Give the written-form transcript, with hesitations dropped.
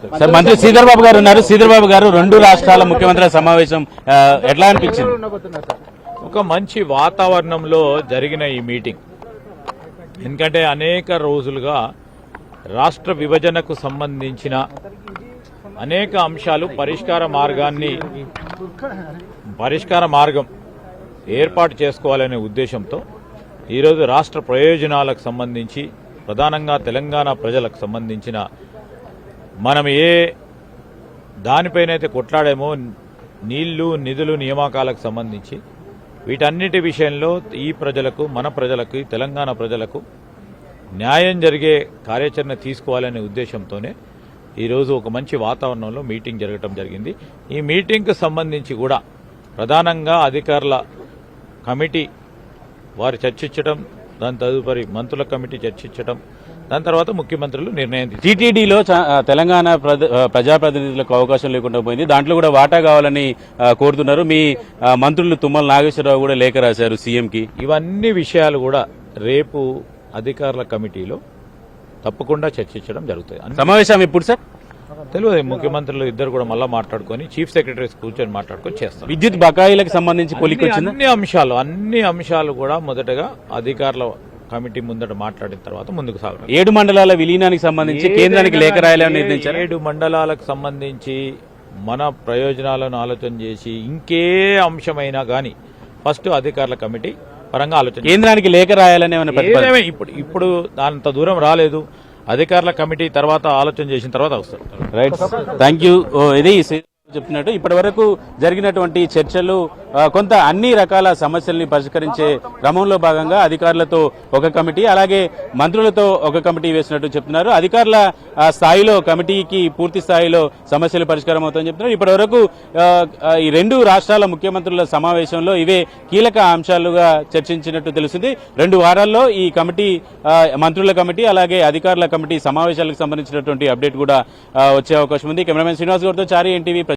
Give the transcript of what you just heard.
జరుగుతుంది. సార్, మంత్రి శ్రీధర్ బాబు గారు ఉన్నారు. శ్రీధర్ బాబు గారు, రెండు రాష్ట్రాల ముఖ్యమంత్రుల సమావేశం ఎట్లా అనిపించింది? ఒక మంచి వాతావరణంలో జరిగిన ఈ మీటింగ్, ఎందుకంటే అనేక రోజులుగా రాష్ట్ర విభజనకు సంబంధించిన అనేక అంశాలు పరిష్కార మార్గం ఏర్పాటు చేసుకోవాలనే ఉద్దేశంతో ఈరోజు రాష్ట్ర ప్రయోజనాలకు సంబంధించి, ప్రధానంగా తెలంగాణ ప్రజలకు సంబంధించిన మనం ఏ దానిపైనైతే కొట్లాడామో నీళ్లు, నిధులు, నియామకాలకు సంబంధించి వీటన్నిటి విషయంలో ఈ ప్రజలకు, మన ప్రజలకు, తెలంగాణ ప్రజలకు న్యాయం జరిగే కార్యాచరణ తీసుకోవాలనే ఉద్దేశంతోనే ఈరోజు ఒక మంచి వాతావరణంలో మీటింగ్ జరగడం జరిగింది. ఈ మీటింగ్కు సంబంధించి కూడా ప్రధానంగా అధికారుల కమిటీ వారు చర్చించడం, దాని తదుపరి మంత్రుల కమిటీ చర్చించడం, దాని తర్వాత ముఖ్యమంత్రులు నిర్ణయం తీసుకున్నారు. టీటీడీలో తెలంగాణ ప్రజాప్రతినిధులకు అవకాశం లేకుండా పోయింది. దాంట్లో కూడా వాటా కావాలని కోరుతున్నారు. మీ మంత్రులు తుమ్మల నాగేశ్వరరావు కూడా లేఖ రాశారు సీఎంకి. ఇవన్నీ విషయాలు కూడా రేపు అధికారుల కమిటీలో తప్పకుండా చర్చించడం జరుగుతుంది. సమావేశం ఎప్పుడు సార్? తెలియదు. ముఖ్యమంత్రులు ఇద్దరు కూడా మళ్ళా మాట్లాడుకొని, చీఫ్ సెక్రటరీస్ కూర్చొని మాట్లాడుకొని చేస్తారు. విద్యుత్ బకాయిలకు సంబంధించి కొలికొచ్చింది. అన్ని అంశాలు కూడా మొదటగా అధికారుల కమిటీ ముందట మాట్లాడిన తర్వాత ముందుకు సాగుతారు. 7 మండలాల విలీనానికి సంబంధించి కేంద్రానికి లేఖ రాయాలని నిర్ణయించారు. 7 మండలాలకు సంబంధించి మన ప్రయోజనాలను ఆలోచన చేసి ఇంకే అంశమైనా గానీ ఫస్ట్ అధికారుల కమిటీ పరంగా ఆలోచన, కేంద్రానికి లేఖ రాయాలని ఇప్పుడు అంత దూరం రాలేదు. అధికారుల కమిటీ తర్వాత ఆలోచన చేసిన తర్వాత వస్తారు. Right, thank you. ఇది చెప్తున్నట్టు ఇప్పటి వరకు జరిగినటువంటి చర్చలు కొంత అన్ని రకాల సమస్యల్ని పరిష్కరించే క్రమంలో భాగంగా అధికారులతో ఒక కమిటీ, అలాగే మంత్రులతో ఒక కమిటీ వేసినట్టు చెప్తున్నారు. అధికారుల స్థాయిలో కమిటీకి పూర్తి స్థాయిలో సమస్యలు పరిష్కారం అవుతాయని చెప్తున్నారు. ఇప్పటి వరకు ఈ రెండు రాష్ట్రాల ముఖ్యమంత్రుల సమావేశంలో ఇవే కీలక అంశాలుగా చర్చించినట్టు తెలుస్తుంది. 2 వారాల్లో ఈ కమిటీ, మంత్రుల కమిటీ అలాగే అధికారుల కమిటీ సమావేశాలకు సంబంధించినటువంటి అప్డేట్ కూడా వచ్చే అవకాశం ఉంది. కెమెరామెన్ శ్రీనివాస్ గౌడ్తో చారి, ఎన్టీవీ.